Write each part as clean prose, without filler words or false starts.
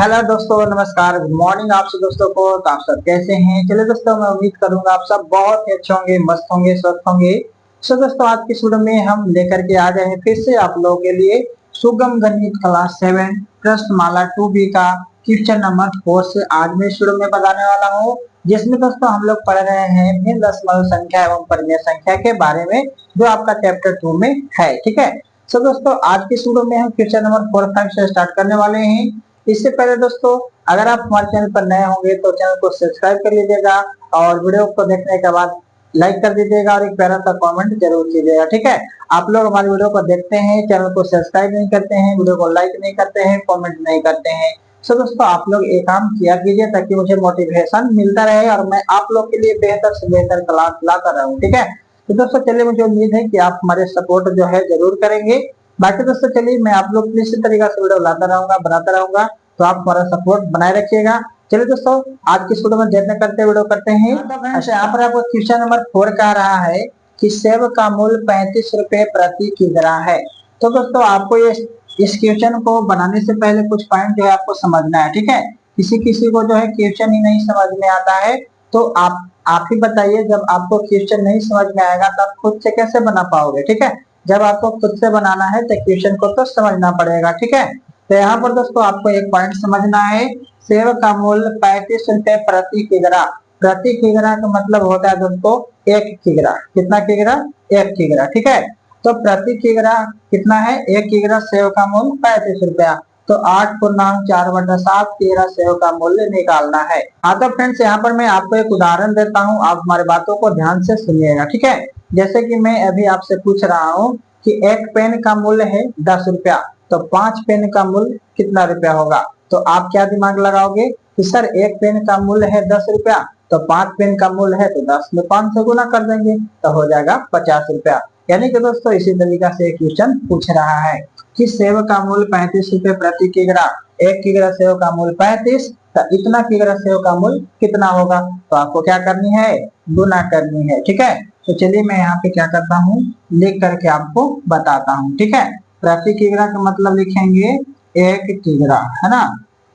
Hello दोस्तों, नमस्कार, good morning आप सब दोस्तों को। तो आप सब कैसे हैं? चलिए दोस्तों, मैं उम्मीद करूंगा आप सब बहुत ही अच्छे होंगे, मस्त होंगे, स्वस्थ होंगे। सो दोस्तों, आज की वीडियो में हम लेकर के आ गए हैं फिर से आप लोगों के लिए सुगम गणित क्लास 7 प्रश्नमाला 2B का क्वेश्चन नंबर 4 से आज मैं इस वीडियो में बताने वाला हूँ, जिसमें दोस्तों हम लोग पढ़ रहे हैं भिन्न दशमलव संख्या एवं परिमेय संख्या के बारे में, जो आपका चैप्टर 2 में है। ठीक है। सो दोस्तों, आज की वीडियो में हम क्वेश्चन नंबर 4 5 से स्टार्ट करने वाले हैं। इससे पहले दोस्तों, अगर आप हमारे चैनल पर नए होंगे तो चैनल को सब्सक्राइब कर लीजिएगा और वीडियो को देखने के बाद लाइक कर दीजिएगा और एक प्यारा सा कमेंट जरूर कीजिएगा। ठीक है। आप लोग हमारी वीडियो को देखते हैं, चैनल को सब्सक्राइब नहीं करते हैं, वीडियो को लाइक नहीं करते हैं, कमेंट नहीं करते हैं। सो दोस्तों, आप लोग एक काम किया कीजिए ताकि मुझे मोटिवेशन मिलता रहे और मैं आप लोग के लिए बेहतर से बेहतर क्लास लाता रहूं। ठीक है। तो दोस्तों चलिए, मुझे उम्मीद है कि आप हमारे सपोर्ट जो है जरूर करेंगे। बाकी दोस्तों चलिए, मैं आप लोग के लिए इसी तरीके से वीडियो लाता रहूंगा, बनाता रहूंगा, तो आप हमारा सपोर्ट बनाए रखिएगा। चलिए दोस्तों, आज की वीडियो में देखने करते वीडियो करते हैं। यहाँ पर आपको क्वेश्चन नंबर 4 का रहा है कि सेब का मूल्य 35 रुपए प्रति किग्रा है। तो दोस्तों, आपको ये इस क्वेश्चन को बनाने से पहले कुछ पॉइंट जो है आपको समझना है। ठीक है। किसी किसी को जो है क्वेश्चन ही नहीं समझ में आता है, तो आप ही बताइए, जब आपको क्वेश्चन नहीं समझ में आएगा तो आप खुद से कैसे बना पाओगे? ठीक है। जब आपको खुद से बनाना है तो क्वेश्चन को तो समझना पड़ेगा। ठीक है। तो यहाँ पर दोस्तों आपको एक पॉइंट समझना है, सेब का मूल्य 35 रुपए प्रति किग्रा। प्रति किग्रा का मतलब होता है दोस्तों 1 किग्रा। कितना किग्रा? 1 किग्रा। ठीक है। तो प्रति किग्रा कितना है? 1 किग्रा सेब का मूल्य 35 रुपया। तो 8/4/7 किग्रा सेब का मूल्य निकालना है। हाँ तो फ्रेंड्स, यहाँ पर मैं आपको एक उदाहरण देता हूँ, आप हमारे बातों को ध्यान से सुनिएगा। ठीक है। जैसे कि मैं अभी आपसे पूछ रहा हूँ कि एक पेन का मूल्य है 10 रुपया, तो 5 पेन का मूल्य कितना रुपया होगा? तो आप क्या दिमाग लगाओगे कि सर एक पेन का मूल्य है 10 रुपया, तो 5 पेन का मूल्य है तो 10 में 5 से गुना कर देंगे तो हो जाएगा 50 रुपया। यानी कि दोस्तों इसी तरीका से क्वेश्चन पूछ रहा है कि सेब का मूल्य 35 रुपए प्रति किग्रा, 1 किग्रा सेब का मूल्य 35, तो इतना किग्रा सेब का मूल्य कितना होगा? तो आपको क्या करनी है? गुना करनी है। ठीक है। तो चलिए मैं यहाँ पे क्या करता हूँ, लिख करके आपको बताता हूँ। ठीक है। प्रति किग्रा का मतलब लिखेंगे 1 किग्रा, है ना।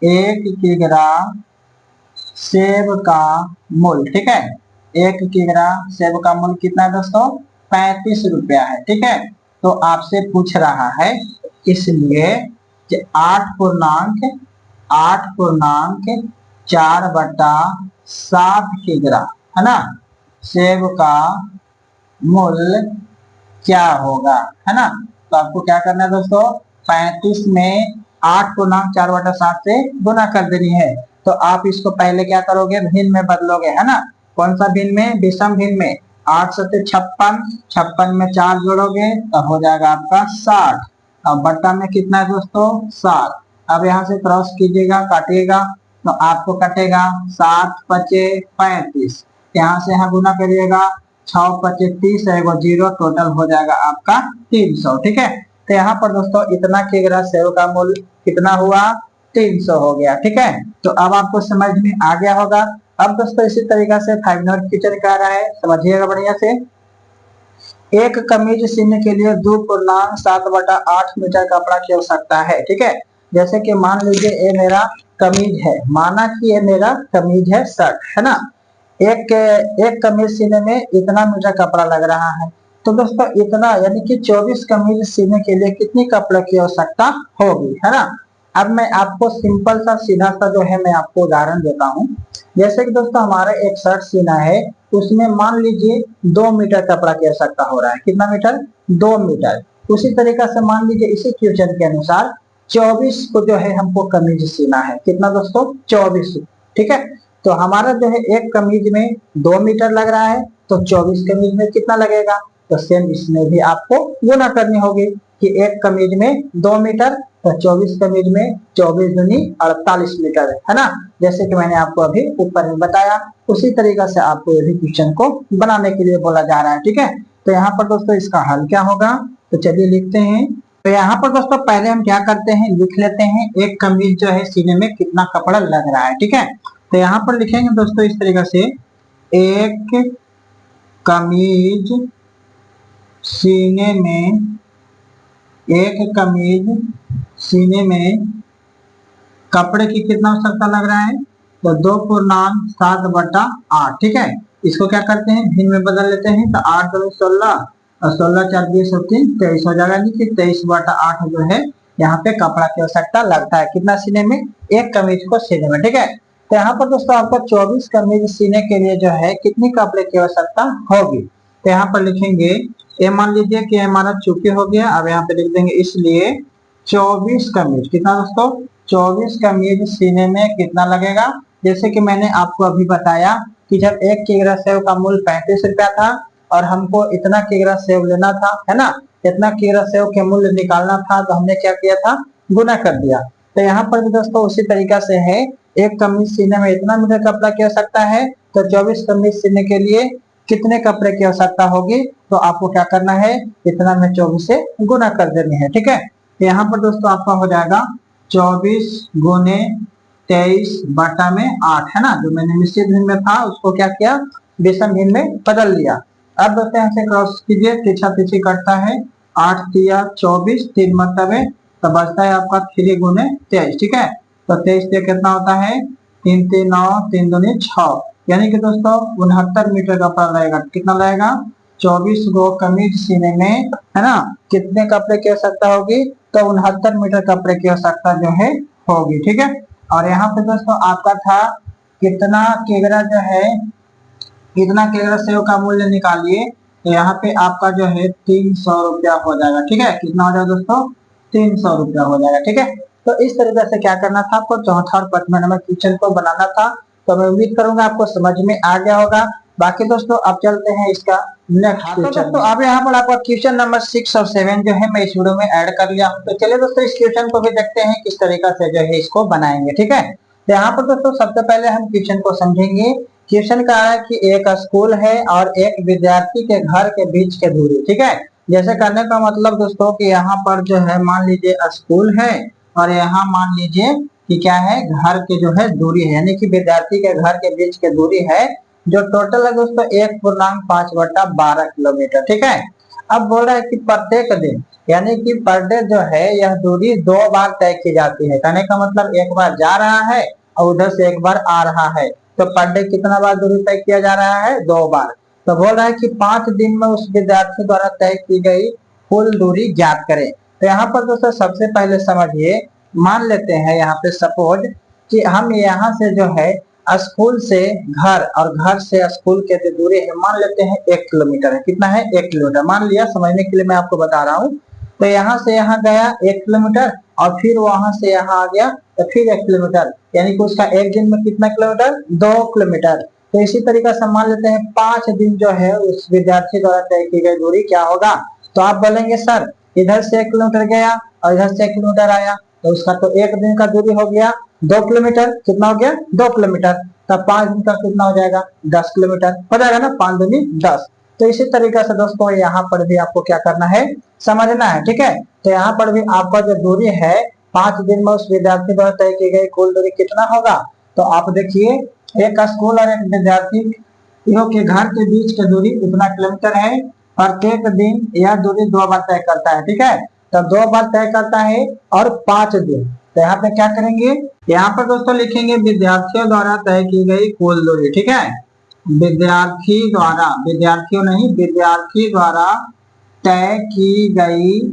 1 किग्रा सेब का मूल्य। ठीक है। 1 किग्रा सेब का मूल्य कितना है दोस्तों? 35 रुपया है। ठीक है। तो आपसे पूछ रहा है, इसलिए 8/4/7 किग्रा, है ना, सेब का मूल्य क्या होगा, है ना। तो आपको क्या करना है दोस्तों, 35 में 8/4/7 से गुना कर देनी है। तो आप इसको पहले क्या करोगे, भिन्न में बदलोगे, है ना। कौन सा भिन्न में? विषम भिन्न में। 8 7 56, 56 में 4 जोड़ोगे तो हो जाएगा आपका 60। अब बट्टा में कितना है दोस्तों? 7। अब यहाँ से क्रॉस कीजिएगा, काटिएगा तो आपको कटेगा 7 5 35। यहाँ से यहाँ गुना करिएगा, 6 5 30, एगो 0, टोटल हो जाएगा आपका 300। ठीक है। तो यहाँ पर दोस्तों इतना किग्रा सेब का मूल्य कितना हुआ? 300 हो गया। ठीक है। तो अब आपको समझ में आ गया होगा। अब दोस्तों इसी तरीका से 5 नंबर क्वेश्चन कह रहा है, समझिएगा बढ़िया से। एक कमीज सीने के लिए 2.7/8 मीटर कपड़ा की आवश्यकता है। ठीक है। जैसे कि मान लीजिए ये मेरा कमीज है, माना कि ये मेरा कमीज है, शर्ट, है ना। एक कमीज सीने में इतना मीटर कपड़ा लग रहा है। तो दोस्तों इतना यानी कि 24 कमीज सीने के लिए कितनी कपड़े की आवश्यकता होगी, है ना। अब मैं आपको सिंपल सा सीधा सा जो है मैं आपको उदाहरण देता हूँ। जैसे कि दोस्तों हमारा एक शर्ट सीना है, उसमें मान लीजिए 2 मीटर कपड़ा की आवश्यकता हो रहा है। कितना मीटर? 2 मीटर। उसी तरीका से मान लीजिए इसी क्वेश्चन के अनुसार 24 को जो है हमको कमीज सीना है। कितना दोस्तों? 24। ठीक है। तो हमारा जो है एक कमीज में 2 मीटर लग रहा है, तो 24 कमीज में कितना लगेगा? तो सेम इसमें भी आपको गुना करनी होगी कि एक कमीज में 2 मीटर, तो 24 कमीज में 24 दूनी 48 मीटर, है ना। जैसे कि मैंने आपको अभी ऊपर में बताया, उसी तरीका से आपको ये भी क्वेश्चन को बनाने के लिए बोला जा रहा है। ठीक है। तो यहाँ पर दोस्तों इसका हल क्या होगा, तो चलिए लिखते हैं। तो यहाँ पर दोस्तों पहले हम क्या करते हैं, लिख लेते हैं एक कमीज जो है सीने में कितना कपड़ा लग रहा है। ठीक है। तो यहाँ पर लिखेंगे दोस्तों इस तरीके से, एक कमीज सीने में, एक कमीज सीने में कपड़े की कितना आवश्यकता लग रहा है, तो 2/7/8। ठीक है, इसको क्या करते हैं, भिन्न में बदल लेते हैं, तो 8 दूनी 16 और 16 4 20 3 23 हो जाएगा। नीचे 23/8 जो है यहाँ पे कपड़ा की आवश्यकता लगता है, कितना सीने में, एक कमीज को सीने में। ठीक है, तो यहाँ पर दोस्तों आपको 24 कमीज सीने के लिए जो है कितनी कपड़े की आवश्यकता होगी, तो यहाँ पर लिखेंगे ये, मान लीजिए कि हमारा चुकी हो गया, अब यहाँ पे लिख देंगे इसलिए 24 कमीज, कितना दोस्तों, 24 कमीज सीने में कितना लगेगा। जैसे कि मैंने आपको अभी बताया कि जब 1 किलोग्राम सेव का मूल्य 35 रुपया था और हमको इतना किलोग्राम सेव लेना था, है ना, इतना किलोग्राम सेव के मूल्य निकालना था, तो हमने क्या किया था, गुना कर दिया। तो यहाँ पर भी दोस्तों उसी तरीका से है, एक कमीज सीने में इतना मीटर कपड़ा की आवश्यकता है, तो 24 कमीज सीने के लिए कितने कपड़े की आवश्यकता होगी, तो आपको क्या करना है, इतना में 24 से गुना कर देनी है। ठीक है, तो यहाँ पर दोस्तों आपका हो जाएगा 24 गुने 23/8, है ना, जो मैंने निश्चित भिन्न में था उसको क्या किया, विषम भिन्न में बदल लिया। अब दोस्तों यहाँ से क्रॉस कीजिए, पीछा पीछे कटता है, 8 तिया 24, 3 मतलब है, तो बचता है आपका 3 गुने 23। ठीक है, तो 23 से कितना होता है, 3 3 9, 3 दूनी 6, यानी कि दोस्तों 69 मीटर कपड़ा लगेगा। कितना लगेगा, 24 गो कमीज सीने में, है ना, कितने कपड़े की आवश्यकता होगी, तो 69 मीटर कपड़े की आवश्यकता जो है होगी। ठीक है, और यहाँ पे दोस्तों आपका था कितना किलोग्राम जो है, कितना किलोग्राम सेव का मूल्य निकालिए, तो यहाँ पे आपका जो है 300 रुपया हो जाएगा। ठीक है, कितना हो जाएगा दोस्तों, 300 रुपया हो जाएगा। ठीक है, तो इस तरीके से क्या करना था आपको, चौथा और पांचवा नंबर क्वेश्चन को बनाना था। तो मैं उम्मीद करूंगा आपको समझ में आ गया होगा। बाकी दोस्तों अब चलते हैं इसका नेक्स्ट क्वेश्चन। तो अब यहाँ पर आपका क्वेश्चन नंबर 6 और 7 जो है मैं इस वीडियो में ऐड कर लिया हूँ। तो चलिए दोस्तों इस क्वेश्चन को भी देखते हैं किस तरीका से जो है इसको बनाएंगे। ठीक है, तो यहाँ पर दोस्तों सबसे पहले हम क्वेश्चन को समझेंगे। क्वेश्चन कह रहा है कि एक स्कूल है और एक विद्यार्थी के घर के बीच के दूरी। ठीक है, जैसे करने का मतलब दोस्तों कि यहाँ पर जो है मान लीजिए स्कूल है और यहाँ मान लीजिए कि क्या है, घर के जो है दूरी है, यानी कि विद्यार्थी के घर के बीच के दूरी है, जो टोटल है दोस्तों 1/5/12 किलोमीटर। ठीक है, अब बोल रहा है कि प्रत्येक दिन, यानी कि पर डे जो है यह दूरी 2 बार तय की जाती है। कहने का मतलब एक बार जा रहा है और उधर से एक बार आ रहा है, तो पर डे कितना बार दूरी तय किया जा रहा है, 2 बार। तो बोल रहा है कि 5 दिन में उस विद्यार्थी द्वारा तय की गई कुल दूरी ज्ञात करें। तो यहाँ पर दोस्तों सबसे पहले समझिए, मान लेते हैं यहाँ पे सपोज कि हम यहाँ से जो है स्कूल से घर और घर से स्कूल के जो दूरी है मान लेते हैं 1 किलोमीटर है। कितना है, 1 किलोमीटर मान लिया, समझने के लिए मैं आपको बता रहा हूँ। तो यहाँ से यहाँ गया 1 किलोमीटर और फिर वहां से यहाँ आ गया तो फिर 1 किलोमीटर, यानी कि उसका एक दिन में कितना किलोमीटर, 2 किलोमीटर। तो इसी तरीके से मान लेते हैं 5 दिन जो है उस विद्यार्थी द्वारा तय की गई दूरी क्या होगा। तो आप बोलेंगे सर इधर से 1 किलोमीटर गया और इधर से 1 किलोमीटर आया, तो उसका तो एक दिन का दूरी हो गया 2 किलोमीटर। कितना हो गया, 2 किलोमीटर। तब 5 दिन का कितना हो जाएगा, 10 किलोमीटर हो जाएगा ना, 5 दूनी 10। तो इसी तरीके से दोस्तों यहाँ पर भी आपको क्या करना है, समझना है। ठीक है, तो यहाँ पर भी आपका जो दूरी है 5 दिन में उस विद्यार्थी द्वारा तय की गई कुल दूरी कितना होगा। तो आप देखिए एक स्कूल और एक विद्यार्थी के घर के बीच की दूरी इतना किलोमीटर है, प्रत्येक दिन यह दूरी 2 बार तय करता है। ठीक है, तो 2 बार तय करता है और 5 दिन। तो यहाँ पे क्या करेंगे, यहाँ पर दोस्तों लिखेंगे विद्यार्थियों द्वारा तय की गई कुल दूरी। ठीक है, विद्यार्थी द्वारा, विद्यार्थियों नहीं, विद्यार्थी द्वारा तय की गई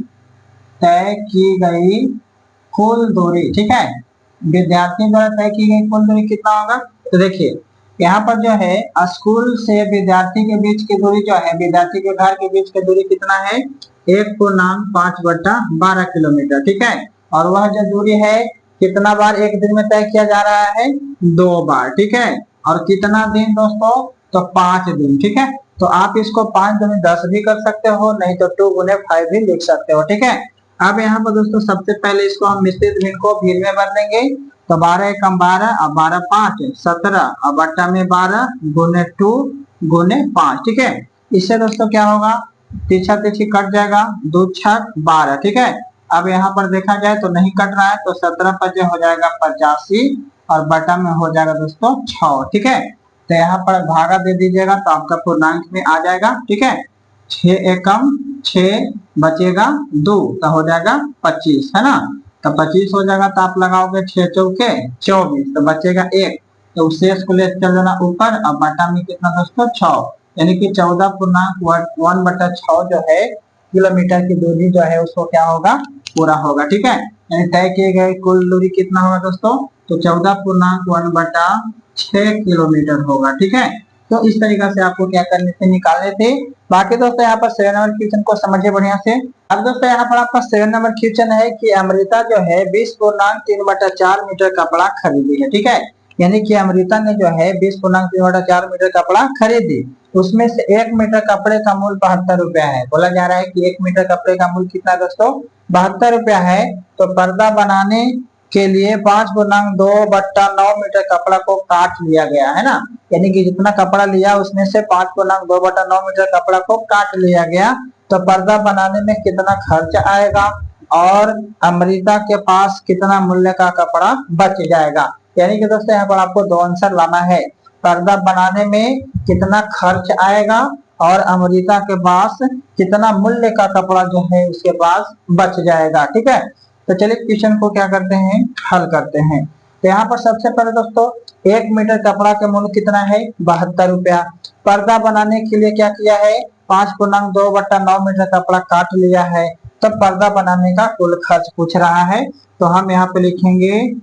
कुल दूरी। ठीक है, विद्यार्थी द्वारा तय की गई कुल दूरी कितना होगा। तो देखिए यहाँ पर जो है स्कूल से विद्यार्थी के बीच की दूरी जो है, विद्यार्थी के घर के बीच की दूरी कितना है, 1/5/12 किलोमीटर। ठीक है, और वह जो दूरी है कितना बार एक दिन में तय किया जा रहा है, 2 बार। ठीक है, और कितना दिन दोस्तों, तो 5 दिन। ठीक है, तो आप इसको 5 दूनी 10 भी कर सकते हो, नहीं तो 2 गुने 5 भी लिख सकते हो। ठीक है, अब यहाँ पर दोस्तों सबसे पहले इसको हम मिश्रित भिन्न को भिन्न में बदलेंगे। तो 12 एकम 12 और 12 5 17 और बट्टा में 12 गुने 2 गुने 5। ठीक है, इससे दोस्तों क्या होगा, पीछा पीछे कट जाएगा, 2 6 12। ठीक है, अब यहाँ पर देखा जाए तो नहीं कट रहा है, तो 17 5 हो जाएगा 85 और बटा में हो जाएगा दोस्तों 6। ठीक है, तो यहाँ पर भागा दे दीजिएगा तो आपका पूर्णांक में आ जाएगा। ठीक है, 6 एकम 6 बचेगा 2 तो हो जाएगा 25, है ना। तो 25 हो जाएगा, तो आप लगाओगे 6 चौके 24, तो बचेगा 1। तो उस शेष को ले चल जाना ऊपर, अब बटा में कितना दोस्तों 6, यानी कि 14.1/6 जो है किलोमीटर की दूरी जो है उसको क्या होगा, पूरा होगा। ठीक है, यानी तय किए गए कुल दूरी कितना होगा दोस्तों, तो 14.1/6 किलोमीटर होगा। ठीक है, तो इस तरीका से आपको क्या करने थे, निकालने थे। बाकी दोस्तों यहाँ पर 7 नंबर क्वेश्चन को समझिए बढ़िया से। अब दोस्तों यहाँ पर आपका 7 नंबर क्वेश्चन है कि अमृता जो है 20.3/4 मीटर कपड़ा खरीदी है। ठीक है, यानी कि अमृता ने जो है 20.3/4 मीटर कपड़ा खरीदी, उसमें से 1 मीटर कपड़े का मूल्य 72 रुपया है। बोला जा रहा है कि 1 मीटर कपड़े का मूल्य कितना दोस्तों, 72 रुपया है। तो पर्दा बनाने के लिए 5.2/9 मीटर कपड़ा को काट लिया गया है ना, यानी कि जितना कपड़ा लिया उसमें से 5.2/9 मीटर कपड़ा को काट लिया गया, तो पर्दा बनाने में कितना खर्च आएगा और अमृता के पास कितना मूल्य का कपड़ा बच जाएगा। यानी कि दोस्तों यहाँ पर आपको दो आंसर लाना है, पर्दा बनाने में कितना खर्च आएगा और अमृता के पास कितना मूल्य का कपड़ा जो है उसके पास बच जाएगा। ठीक है, तो चलिए क्वेश्चन को क्या करते हैं, हल करते हैं। तो यहाँ पर सबसे पहले दोस्तों 1 मीटर कपड़ा का मूल्य कितना है, 72 रुपया। पर्दा बनाने के लिए क्या किया है, 5.2/9 मीटर कपड़ा काट लिया है, तो पर्दा बनाने का कुल खर्च पूछ रहा है। तो हम यहाँ पे लिखेंगे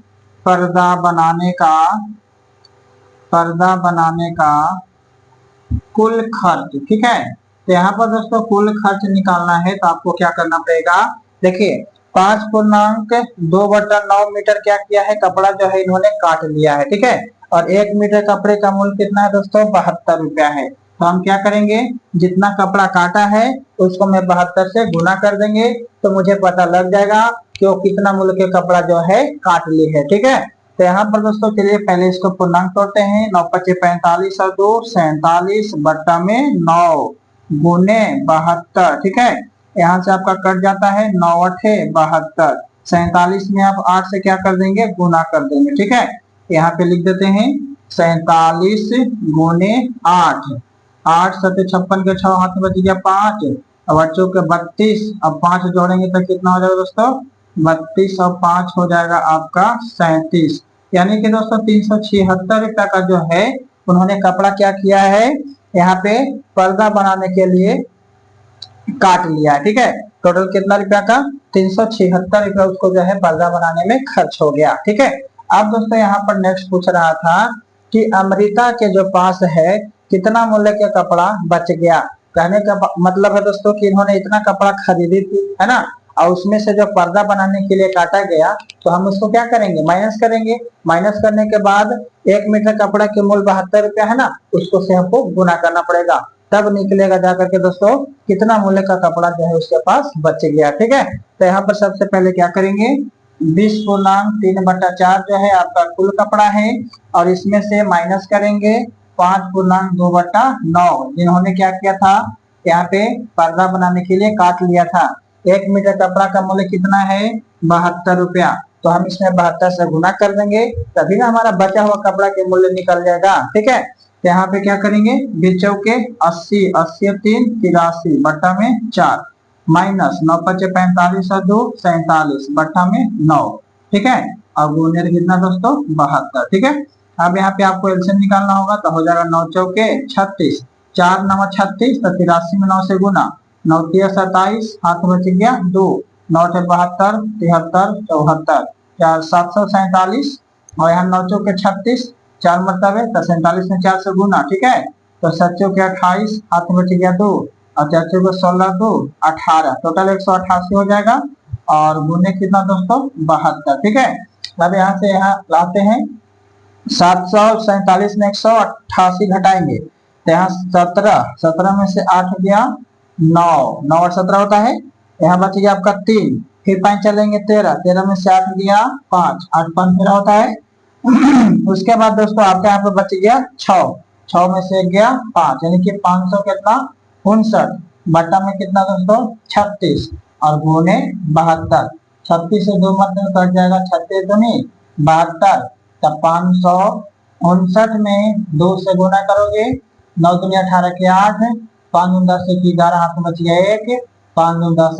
पर्दा बनाने का कुल खर्च। ठीक है, तो यहाँ पर दोस्तों कुल खर्च निकालना है, तो आपको क्या करना पड़ेगा, देखिए 5.2/9 मीटर क्या किया है, कपड़ा जो है इन्होंने काट लिया है। ठीक है, और 1 मीटर कपड़े का मूल्य कितना है दोस्तों, 72 रुपया है। तो हम क्या करेंगे, जितना कपड़ा काटा है उसको मैं 72 से गुना कर देंगे, तो मुझे पता लग जाएगा कि वो कितना मूल्य के कपड़ा जो है काट ली है। ठीक है, तो यहाँ पर दोस्तों चलिए पहले इसको पूर्णांक तोड़ते हैं। 9×5 = 45 और 2 47 बट्टा में 9 गुने 72। ठीक है, यहाँ से आपका कट जाता है, 9×8 = 72, 47 में आप 8 से क्या कर देंगे, गुना कर देंगे। ठीक है, यहाँ पे लिख देते हैं 47 गुने 8, 8 7 56 के 6 हाथ में बच गया 5, अब बच्चों के 32, अब 5 जोड़ेंगे तो कितना हो जाएगा दोस्तों, 32 और 5 हो जाएगा आपका 37। यानी कि दोस्तों 376 रुपया का जो है उन्होंने कपड़ा क्या किया है, यहाँ पे पर्दा बनाने के लिए काट लिया है। ठीक है, टोटल कितना रुपया का, 376 रुपया उसको जो है पर्दा बनाने में खर्च हो गया। ठीक है, अब दोस्तों यहाँ पर नेक्स्ट पूछ रहा था कि अमृता के जो पास है कितना मूल्य का कपड़ा बच गया। कहने का मतलब है दोस्तों कि इन्होंने इतना कपड़ा खरीदी थी, है ना, और उसमें से जो पर्दा बनाने के लिए काटा गया, तो हम उसको क्या करेंगे, माइनस करेंगे। माइनस करने के बाद 1 मीटर कपड़ा के मूल्य 72 रुपया है ना, उसको से हमको गुना करना पड़ेगा, तब निकलेगा जाकर के दोस्तों कितना मूल्य का कपड़ा जो है उसके पास बच गया। ठीक है, तो यहाँ पर सबसे पहले क्या करेंगे, 20.3/4 जो है आपका कुल कपड़ा है, और इसमें से माइनस करेंगे 5.2/9 जिन्होंने क्या किया था, यहाँ पे पर्दा बनाने के लिए काट लिया था। 1 मीटर कपड़ा का मूल्य कितना है, 72 रुपया, तो हम इसमें 72 से गुना कर देंगे, तभी ना हमारा बचा हुआ कपड़ा के मूल्य निकल जाएगा। ठीक है, तो यहाँ पे क्या करेंगे, बीचों के 80, 80 3 83 बट्टा में 4 माइनस 9×5 = 45 और 2 47 बट्टा में 9। ठीक है, और गुने कितना दोस्तों, 72। ठीक है, अब यहाँ पे आपको एलसीएम निकालना होगा, तो हो जाएगा 9 चौके 36, 4 9 36, तो 83 में 9 से गुना, 9 3 27, हाथ में बच गया 2, 9 8 72, 73 74, 4 747, और यहाँ 9 चौके 36, 4 मरतबे, तो 47 में 4 से गुना। ठीक है, तो 7 चौके 28, हाथ में बच गया 2, और 4 चौके 16 2 18, टोटल 188 हो जाएगा, और गुने कितना दोस्तों, 72। ठीक है, अब यहाँ से यहाँ लाते हैं 747 में 188 घटाएंगे, तो यहाँ 17 में से 8 गया 9, 9 और 17 होता है, यहाँ बच गया आपका 3, फिर 5 चलेंगे 13 में से 8 गया 5, 8 5 13 होता है। उसके बाद दोस्तों आपके यहाँ पे बच गया 6 में से गया 5, यानी कि 500 कितना 59 बट्टा में कितना दोस्तों 36, और गुने 72, 36 से 2 मत कट जाएगा, 36 दूनी 72, तब 559 में 2 से गुना करोगे, 9 दूनी 18 के 8, 5 10 11, हाथ में बच गया 1, 5 10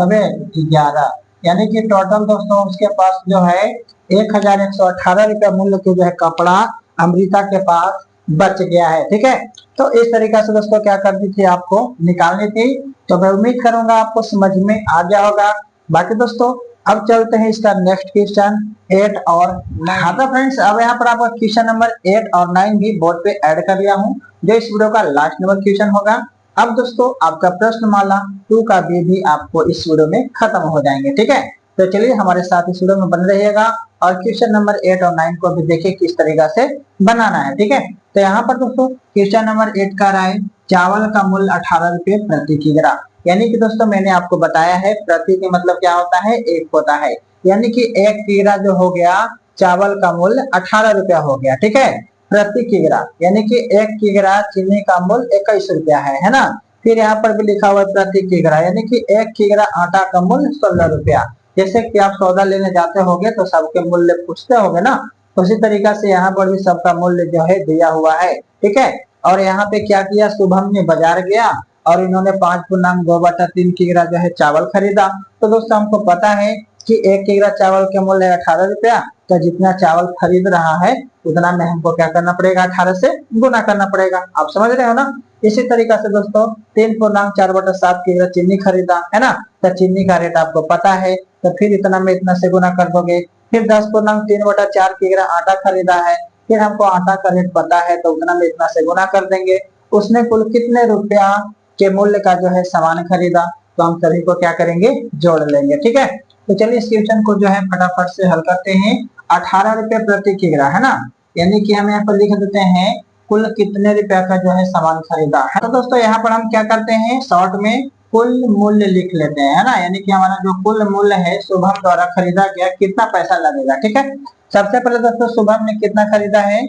11, यानी कि टोटल दोस्तों उसके पास जो है 1118 रुपया मूल्य के जो है कपड़ा अमृता के पास बच गया है। ठीक है, तो इस तरीका से दोस्तों क्या करनी थी, आपको निकालनी थी। तो मैं उम्मीद करूंगा आपको समझ में आ गया होगा। बाकी दोस्तों अब चलते हैं इसका नेक्स्ट क्वेश्चन 8 और 9। हाँ तो फ्रेंड्स अब यहाँ पर आपका क्वेश्चन नंबर 8 और 9 भी बोर्ड पे ऐड कर लिया हूँ, जो इस वीडियो का लास्ट नंबर क्वेश्चन होगा। अब दोस्तों आपका प्रश्नमाला 2 का भी आपको इस वीडियो में खत्म हो जाएंगे। ठीक है, तो चलिए हमारे साथ इस वीडियो में बने रहिएगा और क्वेश्चन नंबर 8 और 9 को भी देखिए किस तरीका से बनाना है। ठीक है, तो यहाँ पर दोस्तों क्वेश्चन नंबर 8 का रहा है चावल का मूल्य 18 रुपए प्रति किग्रा। यानी कि दोस्तों मैंने आपको बताया है प्रति के मतलब क्या होता है, एक होता है, यानी कि 1 किग्रा जो हो गया चावल का मूल्य 18 रुपया हो गया। ठीक है, प्रति किग्रा यानी कि 1 किग्रा चीनी का मूल्य 21 रुपया है ना। फिर यहाँ पर भी लिखा हुआ है प्रति किग्रा यानी कि 1 किग्रा आटा का मूल्य 16 रुपया। जैसे कि आप सौदा लेने जाते होंगे तो सबके मूल्य पूछते होंगे ना, तो उसी तरीका से यहाँ पर भी सबका मूल्य जो है दिया हुआ है। ठीक है, और यहाँ पे क्या किया, शुभम ने बाजार गया और इन्होंने 5.2/3 किग्रा जो है चावल खरीदा। तो दोस्तों हमको पता है कि 1 किग्रा चावल के मूल्य है 18 रुपया, तो जितना चावल खरीद रहा है उतना में हमको क्या करना पड़ेगा, 18 से गुना करना पड़ेगा। आप समझ रहे हो ना। इसी तरीका से दोस्तों 3.4/7 किग्रा चीनी खरीदा है ना, तो चीनी का रेट आपको पता है, तो फिर इतना में इतना से गुना कर दोगे। फिर 10.3/4 किग्रा आटा खरीदा है, फिर हमको आटा का रेट पता है तो उतना में इतना से गुना कर देंगे। उसने कुल कितने रुपया के मूल्य का जो है सामान खरीदा, तो हम सभी को क्या करेंगे, जोड़ लेंगे। ठीक है, तो चलिए इस क्वेश्चन को जो है फटाफट से हल करते हैं। 18 रुपए प्रति किग्रा है ना, यानी कि हम यहाँ पर लिख देते हैं कुल कितने रुपया का जो है सामान खरीदा है। तो दोस्तों यहाँ पर हम क्या करते हैं, शॉर्ट में कुल मूल्य लिख लेते हैं है ना, यानी कि हमारा जो कुल मूल्य है शुभम द्वारा खरीदा गया कितना पैसा लगेगा। ठीक है, सबसे पहले दोस्तों शुभम ने कितना खरीदा है,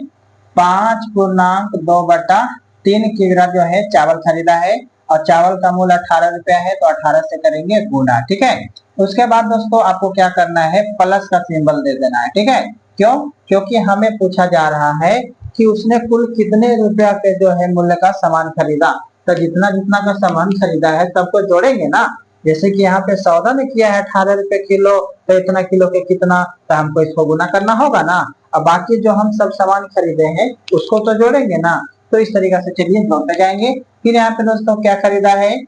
5.2/3 किग्रा जो है चावल खरीदा है और चावल का मूल्य 18 रुपया है, तो 18 से करेंगे गुना। ठीक है, उसके बाद दोस्तों आपको क्या करना है, प्लस का सिंबल दे देना है। ठीक है, क्यों, क्योंकि हमें पूछा जा रहा है कि उसने कुल कितने रुपया के जो है मूल्य का सामान खरीदा, तो जितना जितना का सामान खरीदा है सबको जोड़ेंगे ना। जैसे कि यहाँ पे सौदा ने किया है 18 रुपए किलो, तो इतना किलो के कितना, तो हमको इसको गुना करना होगा ना। अब बाकी जो हम सब सामान खरीदे हैं उसको तो जोड़ेंगे ना, तो इस तरीका से चलिए जोड़ते जाएंगे। फिर यहाँ पे दोस्तों क्या खरीदा है,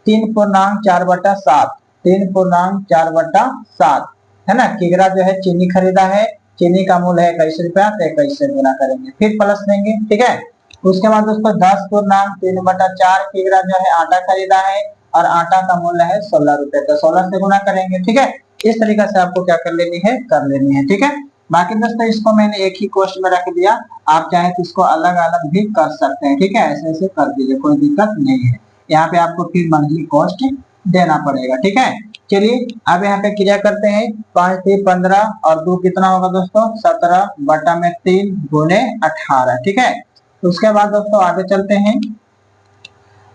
3.4/7 3.4/7 है ना किग्रा जो है चीनी खरीदा है, चीनी का मूल्य है 21 रुपया, तो 21 से गुना करेंगे, फिर प्लस देंगे। ठीक है, उसके बाद दोस्तों 10.3/4 किग्रा जो है आटा खरीदा है और आटा का मूल्य है 16 रुपए, तो 16 से गुना करेंगे। ठीक है, इस तरीका से आपको क्या कर लेनी है, कर लेनी है। ठीक है, बाकी दोस्तों इसको मैंने एक ही कोस्ट में रख दिया, आप चाहे तो इसको अलग अलग भी कर सकते हैं। ठीक है, ऐसे ऐसे कर दीजिए, कोई दिक्कत नहीं है। यहाँ पे आपको फिर मंथली कॉस्ट देना पड़ेगा। ठीक है, चलिए अब यहाँ पे क्रिया करते हैं। 5 3 15 और 2 कितना होगा दोस्तों, 17/3 गुने 18। ठीक है, उसके बाद दोस्तों आगे चलते हैं।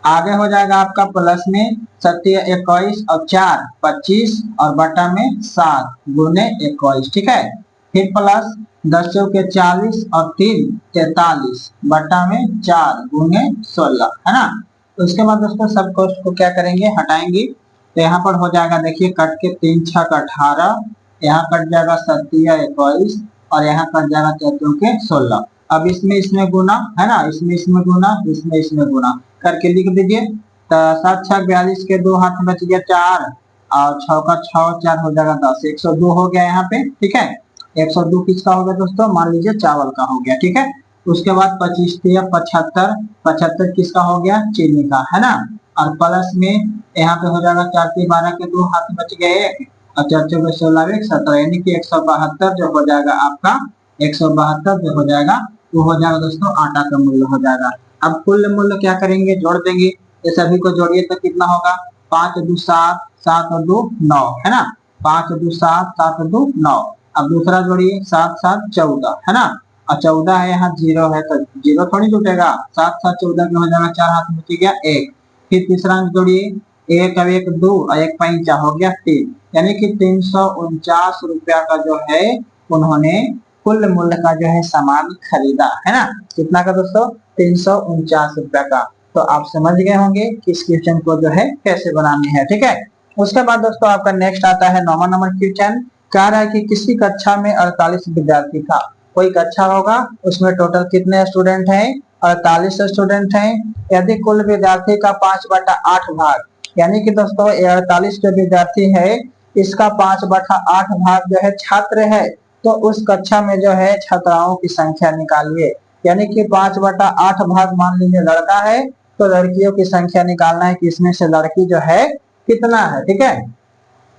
आगे हो जाएगा आपका प्लस में 21 और 4 25 और बटा में 7 गुने 21। ठीक है, फिर प्लस 10 के 40 और 3 43 बटा में 4 गुने 16 है ना। तो उसके बाद दोस्तों सब कॉस्ट को क्या करेंगे, हटाएंगे। तो यहाँ पर हो जाएगा देखिए कट के 3 6 18, यहाँ कट जाएगा 21 और यहाँ कट जाएगा 4 के 16। अब इसमें इसमें गुना है ना, इसमें इसमें गुना, इसमें इसमें गुना करके लिख दीजिए। तो 7 6 42 के 2 हाथ बच गया 4 और 6 का 6 4 हो जाएगा 10, 102 हो गया यहाँ पे। ठीक है, 102 किसका हो गया दोस्तों, मान लीजिए चावल का हो गया। ठीक है, उसके बाद 25 75 75 किसका हो गया, चीनी का है ना। और प्लस में यहाँ पे हो जाएगा 4 3 12 के 2 हाथ बच गए 1 और 4 4 16 17, यानी कि 172 जो हो जाएगा आपका, 172 जो हो जाएगा वो हो जाएगा दोस्तों आटा का मूल्य हो जाएगा। अब कुल मूल्य क्या करेंगे, जोड़ देंगे। ये सभी को जोड़िए तो कितना होगा, 5 2 7 7 और 2 9 है ना, 5 2 7 7 और 2 9। अब दूसरा जोड़िए 7 7 14 है ना, और 14 है यहाँ 0 है तो 0 थोड़ी जुटेगा, 7 7 14 के हो जाएगा 4 हाथ बच गया 1। फिर तीसरा अंक जोड़िए 1 अब 1 2 और 1 5 हो गया 3, यानी कि 349 रुपया का जो है उन्होंने कुल मूल्य का जो है सामान खरीदा है ना। कितना का दोस्तों, 349 रुपया का। तो आप समझ गए होंगे कि इस क्वेश्चन को जो है कैसे बनानी है। ठीक है, उसके बाद दोस्तों आपका नेक्स्ट आता है 9वां नंबर क्वेश्चन। कह रहा है कि किसी कक्षा में 48 विद्यार्थी था। कोई कक्षा होगा, उसमें टोटल कितने स्टूडेंट हैं? 48 स्टूडेंट हैं। यदि कुल विद्यार्थी का 5/8 भाग, यानी कि दोस्तों ये 48 जो विद्यार्थी है इसका 5/8 भाग जो है छात्र है, तो उस कक्षा में जो है छात्राओं की संख्या निकालिए। यानी कि 5/8 भाग मान लीजिए लड़का है, तो लड़कियों की संख्या निकालना है कि इसमें से लड़की जो है कितना है। ठीक है,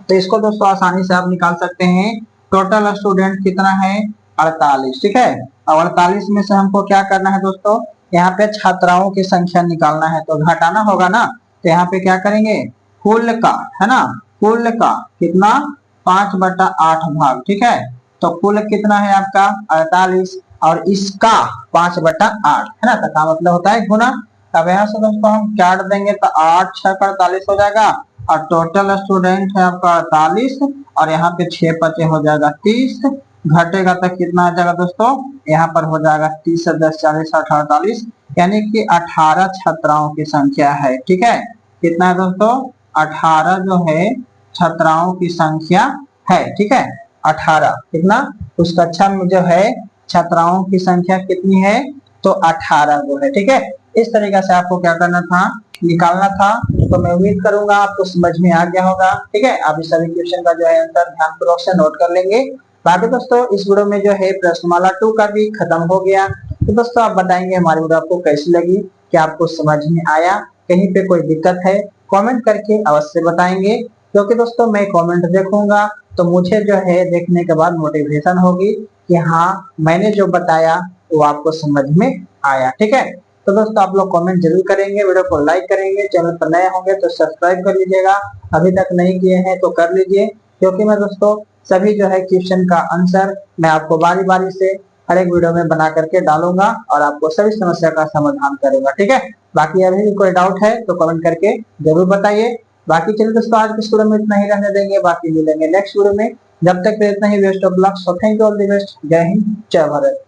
तो इसको दोस्तों आसानी से आप निकाल सकते हैं। टोटल स्टूडेंट कितना है? 48। ठीक है, और 48 में से हमको क्या करना है दोस्तों? यहाँ पे छात्राओं की संख्या निकालना है, तो घटाना होगा ना। तो यहाँ पे क्या करेंगे? कुल का, है ना, कुल का कितना? 5/8 भाग। ठीक है, तो कुल कितना है आपका? 48, और इसका 5/8 है ना, तो का मतलब होता है गुना। अब यहाँ से दोस्तों हम काट देंगे तो 8 6 का 48 हो जाएगा, और टोटल स्टूडेंट है आपका 48, और यहाँ पे 6 5 हो जाएगा 30, घटेगा तो कितना आ जाएगा दोस्तों? यहाँ पर हो जाएगा 30 से 10 40 60 48, यानी कि 18 छात्राओं की संख्या है। ठीक है, कितना है दोस्तों? 18 जो है छात्राओं की संख्या है। ठीक है, 18 कितना? उस कक्षा में जो है छात्राओं की संख्या कितनी है? तो 18 जो है। ठीक है, इस तरीके से आपको क्या करना था? निकालना था। तो मैं उम्मीद करूंगा आपको समझ में आ गया होगा। ठीक है, आप इस सभी क्वेश्चन का जो है आंसर ध्यानपूर्वक से नोट कर लेंगे। बाकी दोस्तों इस वीडियो में जो है प्रश्नमाला 2 का भी खत्म हो गया। तो दोस्तों आप बताएंगे हमारी वीडियो आपको कैसी लगी, क्या आपको समझ में आया, कहीं पे कोई दिक्कत है, कमेंट करके अवश्य बताएंगे। क्योंकि दोस्तों मैं कमेंट देखूंगा तो मुझे जो है देखने के बाद मोटिवेशन होगी कि हाँ मैंने जो बताया वो आपको समझ में आया। ठीक है, तो दोस्तों आप लोग कमेंट जरूर करेंगे, वीडियो को लाइक करेंगे, चैनल पर नए होंगे तो सब्सक्राइब कर लीजिएगा, अभी तक नहीं किए हैं तो कर लीजिए। क्योंकि मैं दोस्तों सभी जो है क्वेश्चन का आंसर मैं आपको बारी बारी से हर एक वीडियो में बना करके डालूंगा और आपको सभी समस्या का समाधान करूंगा। ठीक है, बाकी अभी भी कोई डाउट है तो कमेंट करके जरूर बताइए। बाकी चलिए दोस्तों आज की वीडियो में इतना ही रहने देंगे, बाकी मिलेंगे नेक्स्ट वीडियो में। जब तक इतना ही, best of luck, so thank you all the best. जय हिंद, जय भारत।